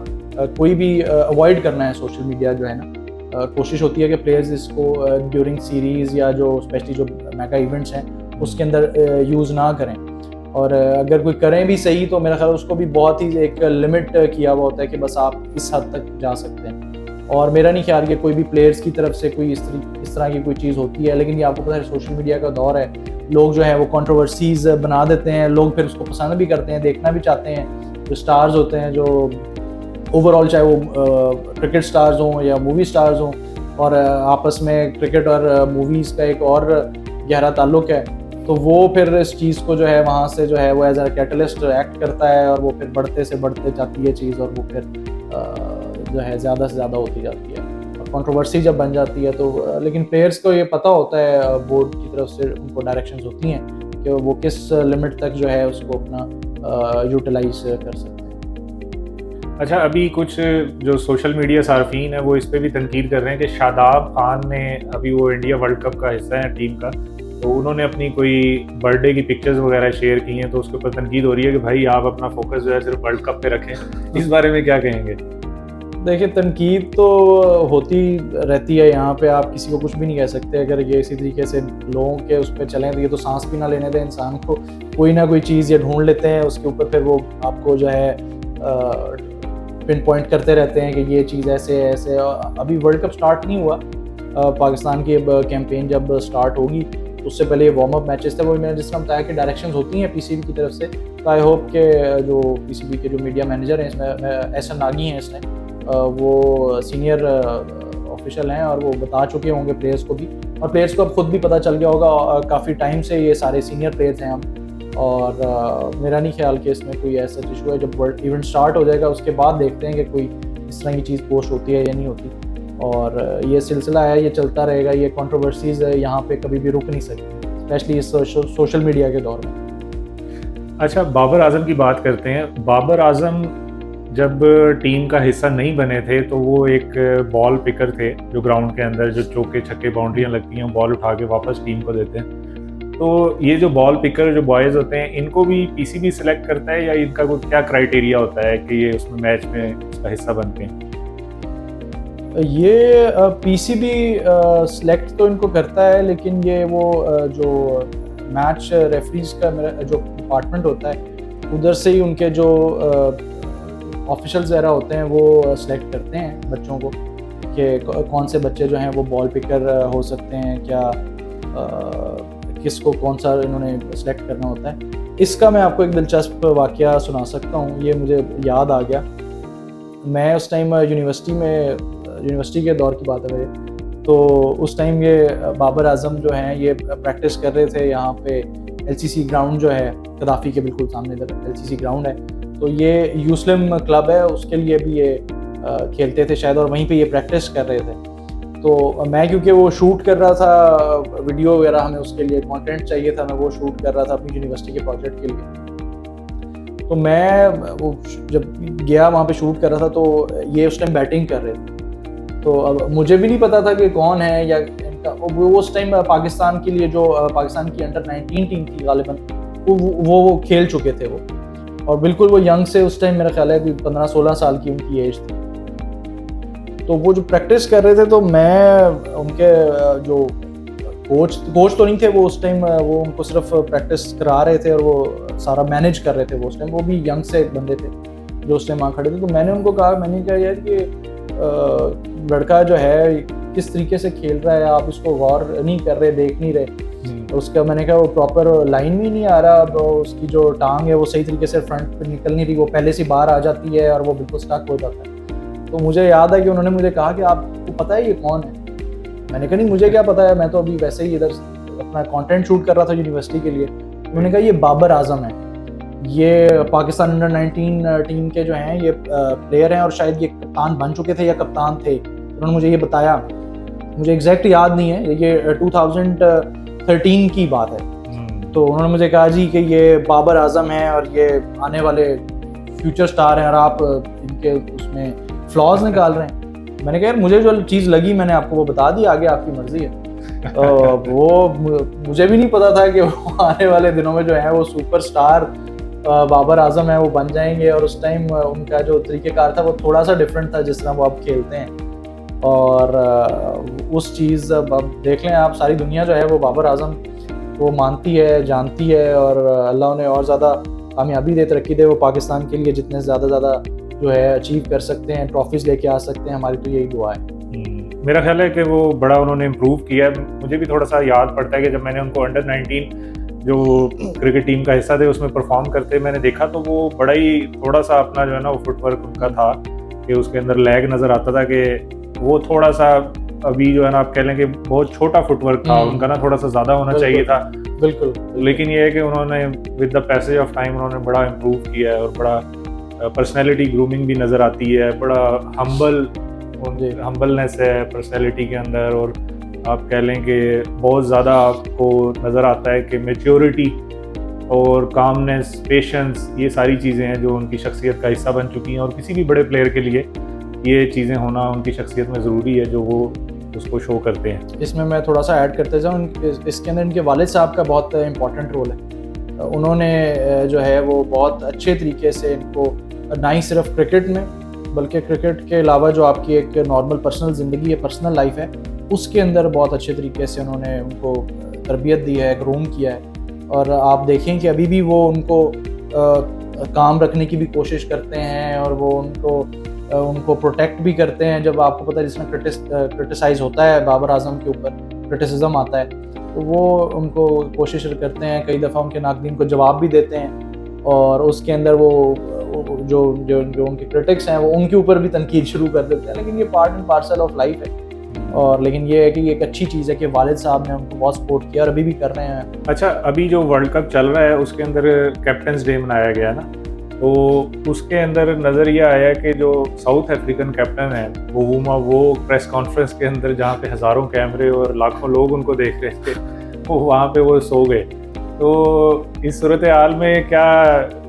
कोई भी अवॉइड करना है सोशल मीडिया जो है ना। कोशिश होती है कि प्लेयर्स इसको ड्यूरिंग सीरीज़ या जो स्पेशली जो मेगा इवेंट्स हैं उसके अंदर यूज़ ना करें। और अगर कोई करें भी सही तो मेरा ख्याल उसको भी बहुत ही एक लिमिट किया हुआ होता है कि बस आप इस हद तक जा सकते हैं। और मेरा नहीं ख्याल कि कोई भी प्लेयर्स की तरफ से कोई इस तरह की कोई चीज़ होती है। लेकिन ये आपको पता है सोशल मीडिया का दौर है, लोग जो है वो कंट्रोवर्सीज बना देते हैं, लोग फिर उसको पसंद भी करते हैं, देखना भी चाहते हैं। जो स्टार्स होते हैं, जो ओवरऑल चाहे वो क्रिकेट स्टार्स हों या मूवी स्टार्स हों, और आपस में क्रिकेट और मूवीज़ का एक और गहरा ताल्लुक़ है, तो वो फिर इस चीज़ को जो है वहाँ से जो है वो एज अ कैटलिस्ट एक्ट करता है और वो फिर बढ़ते से बढ़ते जाती है चीज़ और वो फिर जो है ज़्यादा से ज़्यादा होती जाती है और कंट्रोवर्सी जब बन जाती है तो। लेकिन प्लेयर्स को ये पता होता है, बोर्ड की तरफ से उनको डायरेक्शंस होती हैं कि वो किस लिमिट तक जो है उसको अपना यूटिलाइज कर सकते हैं। अच्छा, अभी कुछ जो सोशल मीडिया सार्फिन है वो इस पे भी तनकीद कर रहे हैं कि शादाब खान ने, अभी वो इंडिया वर्ल्ड कप का हिस्सा है टीम का, तो उन्होंने अपनी कोई बर्थडे की पिक्चर्स वगैरह शेयर की हैं, तो उसके ऊपर तनकीद हो रही है कि भाई आप अपना फोकस जो है सिर्फ वर्ल्ड कप पे रखें। इस बारे में क्या कहेंगे? देखिए, तनकीद तो होती रहती है, यहाँ पे आप किसी को कुछ भी नहीं कह सकते। अगर ये इसी तरीके से लोगों के उस पर चलें तो ये तो सांस भी ना लेने दें इंसान को, कोई ना कोई चीज़ ये ढूंढ लेते हैं, उसके ऊपर फिर वो आपको जो है पिन पॉइंट करते रहते हैं कि ये चीज़ ऐसे है ऐसे। अभी वर्ल्ड कप स्टार्ट नहीं हुआ, पाकिस्तान की अब कैंपेन जब स्टार्ट होगी उससे पहले ये वार्म अप मैचेस थे, वो मैंने जिस तरह बताया कि डायरेक्शंस होती हैं PCB की तरफ से। तो आई होप के जो PCB के जो मीडिया मैनेजर हैं इसमें एहसन नागी हैं, इसमें वो सीनियर ऑफिशियल हैं और वो बता चुके होंगे प्लेयर्स को भी, और प्लेयर्स को अब खुद भी पता चल गया होगा। काफ़ी टाइम से ये सारे सीनियर प्लेयर्स हैं अब, और मेरा नहीं ख्याल कि इसमें कोई ऐसा इशू है। जब वर्ल्ड इवेंट स्टार्ट हो जाएगा उसके बाद देखते हैं कि कोई इस तरह की चीज़ पोस्ट होती है या नहीं होती। और ये सिलसिला है, ये चलता रहेगा, ये कंट्रोवर्सीज यहाँ पे कभी भी रुक नहीं सकती, स्पेशली इस सोशल मीडिया के दौर में। अच्छा, बाबर आजम की बात करते हैं। बाबर आजम जब टीम का हिस्सा नहीं बने थे तो वो एक बॉल पिकर थे, जो ग्राउंड के अंदर जो चौके छक्के बाउंड्रियाँ लगती हैं बॉल उठा के वापस टीम को देते हैं। तो ये जो बॉल पिकर जो बॉयज़ होते हैं इनको भी PCB सिलेक्ट करता है, या इनका कोई क्या क्राइटेरिया होता है कि ये उसमें मैच में उसका हिस्सा बनते हैं? ये PCB सिलेक्ट तो इनको करता है, लेकिन ये वो जो मैच रेफरीज का मेरा जो डिपार्टमेंट होता है उधर से ही उनके जो ऑफिशियल्स वगैरह होते हैं वो सिलेक्ट करते हैं बच्चों को कि कौन से बच्चे जो हैं वो बॉल पिकर हो सकते हैं, क्या किसको कौन सा इन्होंने सेलेक्ट करना होता है। इसका मैं आपको एक दिलचस्प वाक़या सुना सकता हूँ, ये मुझे याद आ गया। मैं उस टाइम यूनिवर्सिटी के दौर की बात है मेरे, तो उस टाइम ये बाबर आज़म जो हैं ये प्रैक्टिस कर रहे थे यहाँ पे एलसीसी ग्राउंड जो है कदाफ़ी के बिल्कुल सामने इधर एलसीसी ग्राउंड है, तो ये यूस्लिम क्लब है उसके लिए भी ये खेलते थे शायद, और वहीं पे ये प्रैक्टिस कर रहे थे। तो मैं क्योंकि वो शूट कर रहा था वीडियो वगैरह, हमें उसके लिए कंटेंट चाहिए था, मैं वो शूट कर रहा था अपनी यूनिवर्सिटी के प्रोजेक्ट के लिए। तो मैं वो जब गया वहाँ पे शूट कर रहा था तो ये उस टाइम बैटिंग कर रहे थे, तो अब मुझे भी नहीं पता था कि कौन है या इनका, वो उस टाइम पाकिस्तान के लिए जो पाकिस्तान की अंडर 19 टीम थी गालिबन, वो खेल चुके थे वो, और बिल्कुल वो यंग से उस टाइम मेरा ख्याल है कि 15-16 साल की उनकी एज थी। तो वो जो प्रैक्टिस कर रहे थे तो मैं उनके जो कोच तो नहीं थे वो उस टाइम, वो उनको सिर्फ प्रैक्टिस करा रहे थे और वो सारा मैनेज कर रहे थे वो उस टाइम, वो भी यंग से बंदे थे जो उस टाइम वहाँ खड़े थे। तो मैंने उनको कहा, मैंने कहा यार कि लड़का जो है किस तरीके से खेल रहा है, आप इसको गौर नहीं कर रहे, देख नहीं रहे। उसका मैंने कहा वो प्रॉपर लाइन में नहीं आ रहा, तो उसकी जो टांग है वो सही तरीके से फ्रंट पे निकल नहीं रही, वो पहले से बाहर आ जाती है और वो बिल्कुल स्टक हो जाता है। तो मुझे याद है कि उन्होंने मुझे कहा कि आपको पता है ये कौन है? मैंने कहा नहीं मुझे क्या पता है, मैं तो अभी वैसे ही इधर अपना कंटेंट शूट कर रहा था यूनिवर्सिटी के लिए। उन्होंने कहा ये बाबर आज़म है, ये पाकिस्तान अंडर 19 टीम के जो हैं ये प्लेयर हैं और शायद ये कप्तान बन चुके थे या कप्तान थे। उन्होंने मुझे ये बताया, मुझे एग्जैक्ट याद नहीं है, ये 2013 की बात है। तो उन्होंने मुझे कहा जी कि ये बाबर आज़म है और ये आने वाले फ्यूचर स्टार हैं और आप इनके उसमें फ्लॉज निकाल रहे हैं। मैंने कहा यार मुझे जो चीज़ लगी मैंने आपको वो बता दी, आगे आपकी मर्जी है। वो मुझे भी नहीं पता था कि वो आने वाले दिनों में जो है वो सुपरस्टार बाबर आज़म है वो बन जाएंगे, और उस टाइम उनका जो तरीक़ेकार था वो थोड़ा सा डिफरेंट था जिस तरह वो अब खेलते हैं। और उस चीज़ अब देख लें आप, सारी दुनिया जो है वो बाबर आज़म वो मानती है, जानती है, और अल्लाह उन्हें और ज़्यादा कामयाबी दे, तरक्की दे, वो पाकिस्तान के लिए जितने ज़्यादा जो है अचीव कर सकते हैं, ट्रॉफीज़ लेके आ सकते हैं, हमारी तो यही दुआ है। मेरा ख्याल है कि वो बड़ा उन्होंने इम्प्रूव किया है। मुझे भी थोड़ा सा याद पड़ता है कि जब मैंने उनको अंडर 19 जो क्रिकेट टीम का हिस्सा थे उसमें परफॉर्म करते मैंने देखा, तो वो बड़ा ही थोड़ा सा अपना जो है ना वो फुटवर्क उनका था कि उसके अंदर लैग नज़र आता था, कि वो थोड़ा सा अभी जो है ना आप कह लें कि बहुत छोटा फुटवर्क था उनका ना, थोड़ा सा ज़्यादा होना चाहिए था। बिल्कुल। लेकिन ये है कि उन्होंने with the passage of time उन्होंने बड़ा इम्प्रूव किया है और बड़ा पर्सनैलिटी ग्रूमिंग भी नज़र आती है, बड़ा हम्बलनेस है पर्सनैलिटी के अंदर, और आप कह लें कि बहुत ज़्यादा आपको नज़र आता है कि मैच्योरिटी और कामनेस, पेशेंस, ये सारी चीज़ें हैं जो उनकी शख्सियत का हिस्सा बन चुकी हैं, और किसी भी बड़े प्लेयर के लिए ये चीज़ें होना उनकी शख्सियत में ज़रूरी है जो वो उसको शो करते हैं। इसमें मैं थोड़ा सा ऐड करते जाऊँ, इसके अंदर इनके वालिद साहब का बहुत इंपॉर्टेंट रोल है। उन्होंने जो है वो बहुत अच्छे तरीके से इनको ना ही सिर्फ क्रिकेट में बल्कि क्रिकेट के अलावा जो आपकी एक नॉर्मल पर्सनल ज़िंदगी है, पर्सनल लाइफ है, उसके अंदर बहुत अच्छे तरीके से उन्होंने उनको तरबियत दी है, ग्रूम किया है। और आप देखें कि अभी भी वो उनको काम रखने की भी कोशिश करते हैं और वो उनको प्रोटेक्ट भी करते हैं। जब आपको पता है जिसमें क्रिटिसाइज़ होता है बाबर आज़म के ऊपर, क्रिटिसिज्म आता है, तो वो उनको कोशिश करते हैं, कई दफ़ा उनके नाक़दीन को जवाब भी देते हैं, और उसके अंदर वो जो उनके क्रिटिक्स हैं वो उनके ऊपर भी तनकीद शुरू कर देते हैं। लेकिन ये part and parcel of life है, और लेकिन ये है कि एक अच्छी चीज़ है कि वालिद साहब ने उनको बहुत सपोर्ट किया और अभी भी कर रहे हैं। अच्छा, अभी जो वर्ल्ड कप चल रहा है उसके अंदर कैप्टन्स डे मनाया गया ना, तो उसके अंदर नज़र ये आया कि जो साउथ अफ्रीकन कैप्टन है वो प्रेस कॉन्फ्रेंस के अंदर जहाँ पे हज़ारों कैमरे और लाखों लोग उनको देख रहे थे, वो वहाँ पे वो सो गए। तो इस सूरत हाल में क्या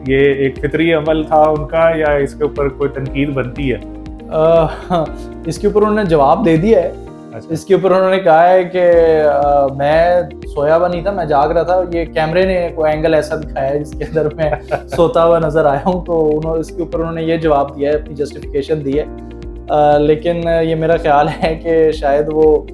ये एक फितरी अमल था उनका, या इसके ऊपर कोई तनकीद बनती है? इसके ऊपर उन्होंने जवाब दे दिया है। अच्छा। इसके ऊपर उन्होंने कहा है कि मैं सोया हुआ नहीं था, मैं जाग रहा था, ये कैमरे ने कोई एंगल ऐसा दिखाया है जिसके अंदर मैं सोता हुआ नज़र आया हूँ। तो इसके ऊपर उन्होंने ये जवाब दिया है, अपनी जस्टिफिकेशन दी है। लेकिन ये मेरा ख्याल है कि शायद वो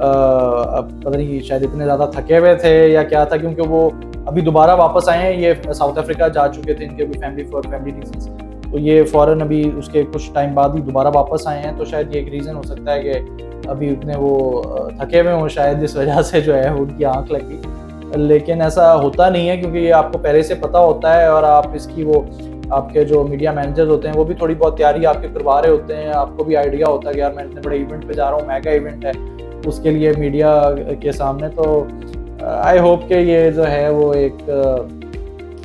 पता नहीं शायद इतने ज़्यादा थके हुए थे या क्या था, क्योंकि वो अभी दोबारा वापस आए हैं, ये साउथ अफ्रीका जा चुके थे इनके भी फैमिली रीजंस। तो ये फ़ौरन अभी उसके कुछ टाइम बाद ही दोबारा वापस आए हैं, तो शायद ये एक रीज़न हो सकता है कि अभी उतने वो थके हुए हों शायद, इस वजह से जो है उनकी आँख लगी। लेकिन ऐसा होता नहीं है, क्योंकि ये आपको पहले से पता होता है और आप इसकी वो आपके जो मीडिया मैनेजर्स होते हैं वो भी थोड़ी बहुत तैयारी आपके करवा रहे होते हैं। आपको भी आइडिया होता है कि यार मैं इतने बड़े इवेंट पे जा रहा हूँ, मेगा इवेंट है, उसके लिए मीडिया के सामने। तो आई होप कि ये जो है वो एक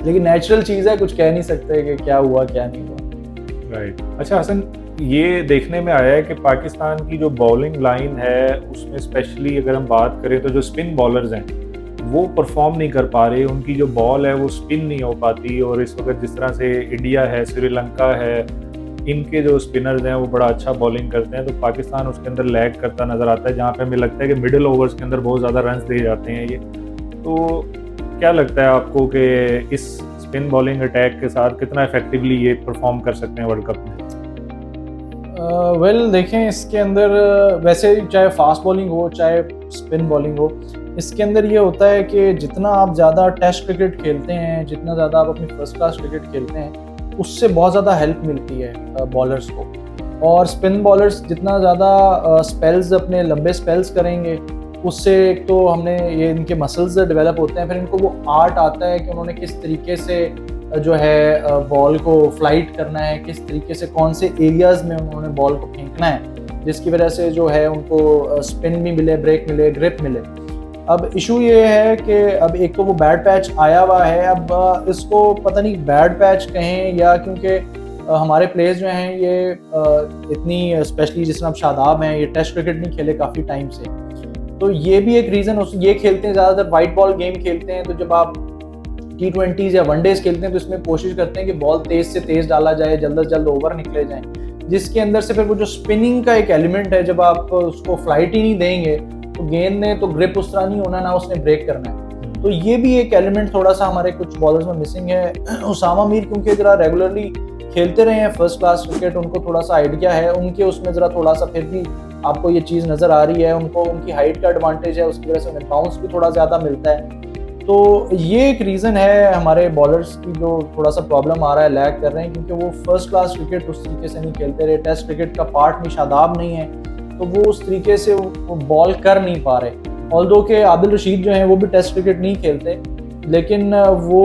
लेकिन नेचुरल चीज़ है, कुछ कह नहीं सकते कि क्या हुआ क्या नहीं हुआ। राइट। अच्छा हसन, ये देखने में आया है कि पाकिस्तान की जो बॉलिंग लाइन है उसमें स्पेशली अगर हम बात करें तो जो स्पिन बॉलर्स हैं वो परफॉर्म नहीं कर पा रहे, उनकी जो बॉल है वो स्पिन नहीं हो पाती। और इस वक्त जिस तरह से इंडिया है, श्रीलंका है, इनके जो स्पिनर्स हैं वो बड़ा अच्छा बॉलिंग करते हैं, तो पाकिस्तान उसके अंदर लैग करता नज़र आता है, जहाँ पे हमें लगता है कि मिडिल ओवर्स के अंदर बहुत ज़्यादा रन्स दिए जाते हैं ये। तो क्या लगता है आपको कि इस स्पिन बॉलिंग अटैक के साथ कितना इफेक्टिवली ये परफॉर्म कर सकते हैं वर्ल्ड कप में? वेल देखें, इसके अंदर वैसे चाहे फास्ट बॉलिंग हो चाहे स्पिन बॉलिंग हो, इसके अंदर ये होता है कि जितना आप ज़्यादा टेस्ट क्रिकेट खेलते हैं, जितना ज़्यादा आप अपनी फर्स्ट क्लास क्रिकेट खेलते हैं, उससे बहुत ज़्यादा हेल्प मिलती है बॉलर्स को। और स्पिन बॉलर्स जितना ज़्यादा स्पेल्स अपने लंबे स्पेल्स करेंगे, उससे एक तो हमने ये इनके मसल्स डेवलप होते हैं, फिर इनको वो आर्ट आता है कि उन्होंने किस तरीके से जो है बॉल को फ्लाइट करना है, किस तरीके से कौन से एरियाज़ में उन्होंने बॉल को फेंकना है, जिसकी वजह से जो है उनको स्पिन भी मिले, ब्रेक मिले, ग्रिप मिले। अब इशू ये है कि अब एक तो वो बैड पैच आया हुआ है, अब इसको पता नहीं बैड पैच कहें या क्योंकि हमारे प्लेयर्स जो हैं ये इतनी स्पेशली जिस तरह अब शादाब हैं, ये टेस्ट क्रिकेट नहीं खेले काफ़ी टाइम से, तो ये भी एक रीज़न ये खेलते हैं ज़्यादातर वाइट बॉल गेम खेलते हैं। तो जब आप T20s या वनडेज खेलते हैं तो इसमें कोशिश करते हैं कि बॉल तेज़ से तेज़ डाला जाए, जल्द से जल्द ओवर निकले जाएँ, जिसके अंदर से फिर वो जो स्पिनिंग का एक एलिमेंट है, जब आप उसको फ्लाइट ही नहीं देंगे तो गेंद ने तो ग्रिप उस तरह नहीं होना, ना उसने ब्रेक करना है। तो ये भी एक एलिमेंट थोड़ा सा हमारे कुछ बॉलर्स में मिसिंग है। उसामा मीर क्योंकि ज़रा रेगुलरली खेलते रहे हैं फर्स्ट क्लास क्रिकेट, उनको थोड़ा सा आइडिया है, उनके उसमें ज़रा थोड़ा सा फिर भी आपको ये चीज़ नज़र आ रही है, उनको उनकी हाइट का एडवांटेज है, उसकी वजह से उन्हें बाउंस भी थोड़ा ज़्यादा मिलता है। तो ये एक रीज़न है हमारे बॉलर्स की जो थोड़ा सा प्रॉब्लम आ रहा है, लैग कर रहे हैं, क्योंकि वो फर्स्ट क्लास क्रिकेट उस तरीके से नहीं खेलते रहे, टेस्ट क्रिकेट का पार्ट में शादाब नहीं है, तो वो उस तरीके से वो बॉल कर नहीं पा रहे। ऑल्दो के आदिल रशीद जो हैं वो भी टेस्ट क्रिकेट नहीं खेलते, लेकिन वो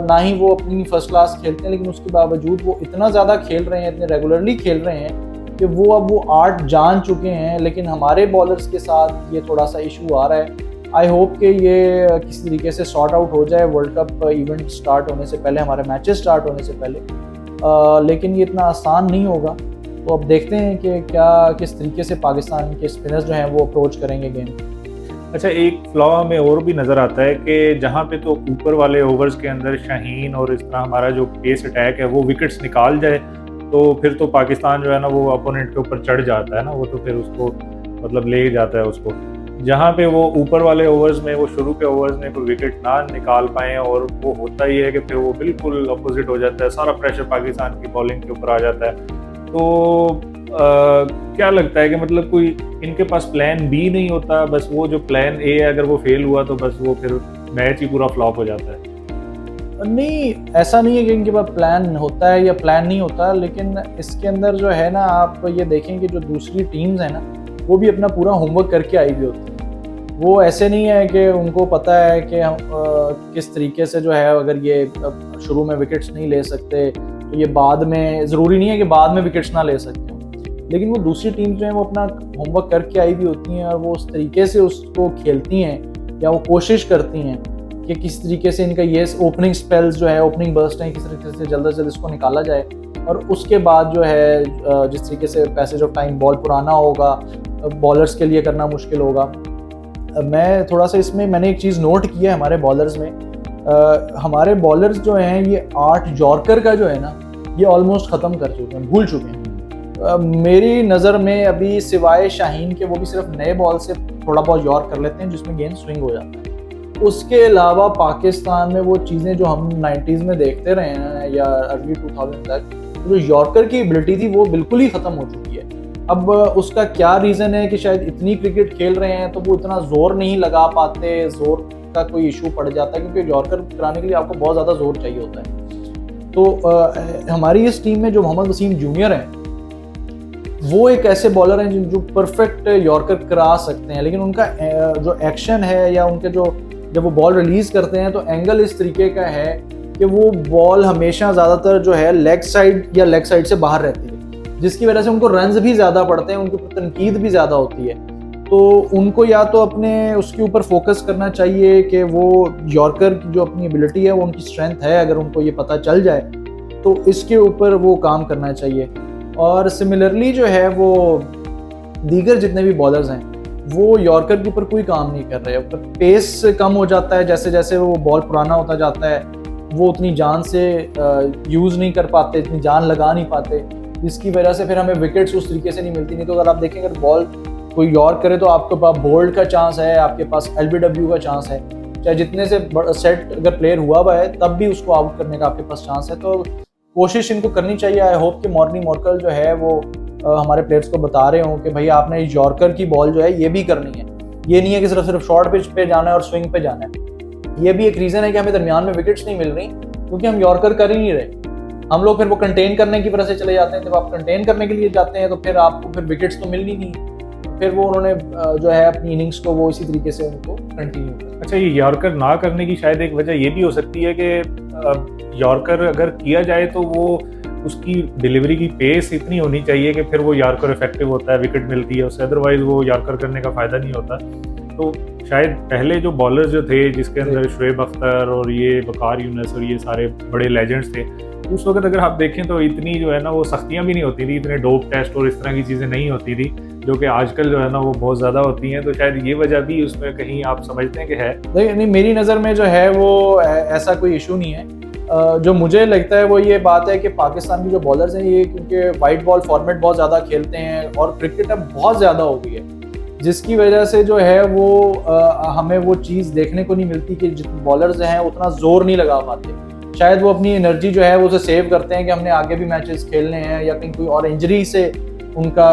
ना ही वो अपनी फर्स्ट क्लास खेलते हैं, लेकिन उसके बावजूद वो इतना ज़्यादा खेल रहे हैं, इतने रेगुलरली खेल रहे हैं कि वो अब वो आर्ट जान चुके हैं। लेकिन हमारे बॉलर्स के साथ ये थोड़ा सा इशू आ रहा है। आई होप कि ये किसी तरीके से सॉर्ट आउट हो जाए वर्ल्ड कप इवेंट स्टार्ट होने से पहले, हमारे मैचेस स्टार्ट होने से पहले, लेकिन ये इतना आसान नहीं होगा। तो अब देखते हैं कि किस तरीके से पाकिस्तान के स्पिनर्स जो हैं वो अप्रोच करेंगे गेम। अच्छा, एक फ्लॉ हमें और भी नज़र आता है कि जहाँ पे तो ऊपर वाले ओवर्स के अंदर शाहीन और इस तरह हमारा जो पेस अटैक है वो विकेट्स निकाल जाए, तो फिर तो पाकिस्तान जो है ना वो अपोनेंट के ऊपर चढ़ जाता है ना, वो तो फिर उसको मतलब ले जाता है उसको। जहाँ पे वो ऊपर वाले ओवर्स में, वो शुरू के ओवर्स में कोई विकेट ना निकाल पाए, और वो होता ही है कि फिर वो बिल्कुल अपोजिट हो जाता है, सारा प्रेशर पाकिस्तान की बॉलिंग के ऊपर आ जाता है। तो क्या लगता है कि मतलब कोई इनके पास प्लान बी नहीं होता, बस वो जो प्लान ए है अगर वो फेल हुआ तो बस वो फिर मैच ही पूरा फ्लॉप हो जाता है? नहीं, ऐसा नहीं है कि इनके पास प्लान होता है या प्लान नहीं होता, लेकिन इसके अंदर जो है ना, आप ये देखें कि जो दूसरी टीम्स हैं ना वो भी अपना पूरा होमवर्क करके आई हुई होती है। वो ऐसे नहीं है कि उनको पता है कि हम किस तरीके से जो है, अगर ये शुरू में विकेट्स नहीं ले सकते तो ये बाद में, ज़रूरी नहीं है कि बाद में विकेट्स ना ले सकते हो, लेकिन वो दूसरी टीम जो है वो अपना होमवर्क करके आई हुई होती हैं और वो उस तरीके से उसको खेलती हैं या वो कोशिश करती हैं कि किस तरीके से इनका ये ओपनिंग स्पेल्स जो है, ओपनिंग बर्स्ट हैं, किस तरीके से जल्द से जल्द इसको निकाला जाए, और उसके बाद जो है जिस तरीके से पैसेज ऑफ टाइम बॉल पुराना होगा, बॉलर्स के लिए करना मुश्किल होगा। मैं थोड़ा सा इसमें मैंने एक चीज़ नोट की है हमारे बॉलर्स में, हमारे बॉलर्स जो हैं ये 8 यॉर्कर का जो है ना ये ऑलमोस्ट ख़त्म कर चुके हैं, भूल चुके हैं। मेरी नज़र में अभी सिवाय शाहीन के, वो भी सिर्फ नए बॉल से थोड़ा बहुत यॉर्क कर लेते हैं जिसमें गेंद स्विंग हो जाता है। उसके अलावा पाकिस्तान में वो चीज़ें जो हम 90s में देखते रहे हैं या अर्ली 2000 तक, जो यॉर्कर की एबिलिटी थी वो बिल्कुल ही ख़त्म हो चुकी है। अब उसका क्या रीज़न है कि शायद इतनी क्रिकेट खेल रहे हैं तो वो इतना ज़ोर नहीं लगा पाते, ज़ोर का कोई इशू पड़ जाता है, क्योंकि यॉर्कर कराने के लिए आपको बहुत ज़्यादा ज़ोर चाहिए होता है। तो हमारी इस टीम में जो मोहम्मद वसीम जूनियर हैं, वो एक ऐसे बॉलर हैं जो परफेक्ट यॉर्कर करा सकते हैं, लेकिन उनका जो एक्शन है या उनके जो जब वो बॉल रिलीज करते हैं तो एंगल इस तरीके का है कि वो बॉल हमेशा ज़्यादातर जो है लेग साइड या लेग साइड से बाहर रहती है, जिसकी वजह से उनको रन्स भी ज़्यादा पड़ते हैं, उनके ऊपर तनकीद भी ज़्यादा होती है। तो उनको या तो अपने उसके ऊपर फोकस करना चाहिए कि वो यॉर्कर की जो अपनी एबिलिटी है वो उनकी स्ट्रेंथ है, अगर उनको ये पता चल जाए तो इसके ऊपर वो काम करना चाहिए। और सिमिलरली जो है वो दीगर जितने भी बॉलर्स हैं वो यॉर्कर के ऊपर कोई काम नहीं कर रहे, ऊपर पेस कम हो जाता है, जैसे जैसे वो बॉल पुराना होता जाता है वो उतनी जान से यूज़ नहीं कर पाते, इतनी जान लगा नहीं पाते, जिसकी वजह से फिर हमें विकेट्स उस तरीके से नहीं मिलती। नहीं तो अगर आप देखें अगर बॉल कोई यॉर्क करे तो आपके पास बोल्ड का चांस है, आपके पास LBW का चांस है, चाहे जितने से सेट अगर प्लेयर हुआ है तब भी उसको आउट करने का आपके पास चांस है। तो कोशिश इनको करनी चाहिए। आई होप कि मॉर्नी मॉर्कल जो है वो हमारे प्लेयर्स को बता रहे हों कि भाई आपने यॉर्कर की बॉल जो है ये भी करनी है, ये नहीं है कि सिर्फ शॉर्ट पिच पे जाना है और स्विंग पे जाना है। ये भी एक रीज़न है कि हमें दरमियान में विकेट्स नहीं मिल रही क्योंकि हम यॉर्कर कर ही नहीं रहे। हम लोग फिर वो कंटेन करने की वजह से चले जाते हैं। जब आप कंटेन करने के लिए जाते हैं तो फिर आपको फिर विकेट्स तो मिलनी नहीं, फिर वो उन्होंने जो है अपनी इनिंग्स को वो इसी तरीके से उनको कंटिन्यू किया। अच्छा, ये यॉर्कर ना करने की शायद एक वजह ये भी हो सकती है कि यॉर्कर अगर किया जाए तो वो उसकी डिलीवरी की पेस इतनी होनी चाहिए कि फिर वो यॉर्कर इफेक्टिव होता है, विकेट मिलती है उससे, अदरवाइज वो यॉर्कर करने का फ़ायदा नहीं होता। तो शायद पहले जो बॉलर्स जो थे जिसके अंदर शुएब अख्तर और ये वकार यूनुस और ये सारे बड़े लेजेंड्स थे, उस वक्त अगर आप देखें तो इतनी जो है ना वो सख्तियाँ भी नहीं होती थी, इतने डोप टेस्ट और इस तरह की चीज़ें नहीं होती थी जो कि आजकल जो है ना वो बहुत ज़्यादा होती हैं। तो शायद ये वजह भी उसमें कहीं आप समझते हैं कि है? नहीं, मेरी नज़र में जो है वो ऐसा कोई इशू नहीं है। जो मुझे लगता है वो ये बात है कि पाकिस्तान की जो बॉलर्स हैं ये क्योंकि वाइट बॉल फॉर्मेट बहुत ज़्यादा खेलते हैं और क्रिकेट अब बहुत ज़्यादा हो गई है, जिसकी वजह से जो है वो हमें वो चीज़ देखने को नहीं मिलती कि जितने बॉलर्स हैं उतना जोर नहीं लगा पाते। शायद वो अपनी एनर्जी जो है वो उसे सेव करते हैं कि हमने आगे भी मैचेस खेलने हैं या कहीं कोई और इंजरी से उनका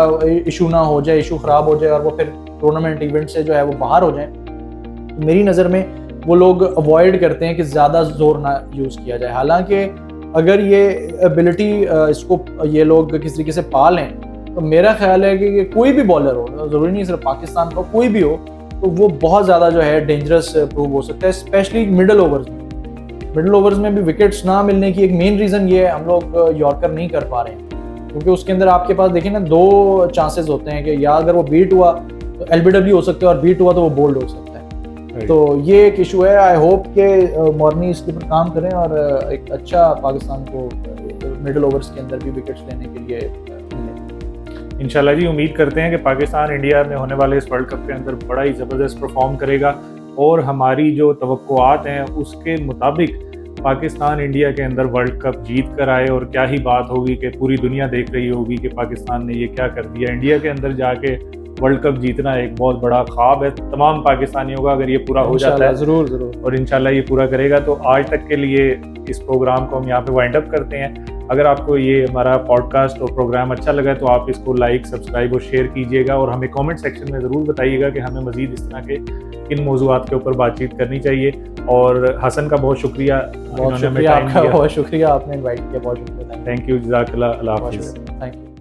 इशू ना हो जाए, इशू ख़राब हो जाए और वो फिर टूर्नामेंट इवेंट से जो है वो बाहर हो जाए। मेरी नज़र में वो लोग अवॉइड करते हैं कि ज़्यादा जोर ना यूज़ किया जाए। हालांकि अगर ये एबिलिटी इसको ये लोग किस तरीके से पा लें तो मेरा ख्याल है कि कोई भी बॉलर हो, ज़रूरी नहीं सिर्फ पाकिस्तान का, कोई भी हो, तो वो बहुत ज़्यादा जो है डेंजरस प्रूव हो सकता है, स्पेशली मिडल ओवर्स में। मिडल ओवर्स में भी विकेट्स ना मिलने की एक मेन रीज़न ये है हम लोग यॉर्कर नहीं कर पा रहे हैं, क्योंकि उसके अंदर आपके पास देखिए ना दो चांसेस होते हैं कि या अगर वो बीट हुआ तो LBW हो सकता है और बीट हुआ तो वो बोल्ड हो सकता है। तो ये एक इशू है। आई होप के मॉर्नी इसके ऊपर काम करें और एक अच्छा पाकिस्तान को मिडल ओवर्स के अंदर भी विकेट्स लेने के लिए मिले। इंशाल्लाह जी, उम्मीद करते हैं कि पाकिस्तान इंडिया में होने वाले इस वर्ल्ड कप के अंदर बड़ा ही ज़बरदस्त परफॉर्म करेगा और हमारी जो तवक्कुआत हैं उसके मुताबिक पाकिस्तान इंडिया के अंदर वर्ल्ड कप जीत कर आए। और क्या ही बात होगी कि पूरी दुनिया देख रही होगी कि पाकिस्तान ने ये क्या कर दिया। इंडिया के अंदर जाके वर्ल्ड कप जीतना एक बहुत बड़ा ख्वाब है तमाम पाकिस्तानियों का, अगर ये पूरा हो जाता है ज़रूर और इंशाल्लाह ये पूरा करेगा। तो आज तक के लिए इस प्रोग्राम को हम यहाँ पे वाइंड अप करते हैं। अगर आपको ये हमारा पॉडकास्ट और प्रोग्राम अच्छा लगा तो आप इसको लाइक, सब्सक्राइब और शेयर कीजिएगा और हमें कमेंट सेक्शन में ज़रूर बताइएगा कि हमें मज़ीद इस तरह के किन मौज़ूआत के ऊपर बातचीत करनी चाहिए। और हसन का बहुत शुक्रिया, बहुत शुक्रिया आपका, बहुत शुक्रिया आपने इनवाइट किया, बहुत शुक्रिया। थैंक यू, जज़ाकल्लाह, अल्लाह हाफ़िज़। Thank you.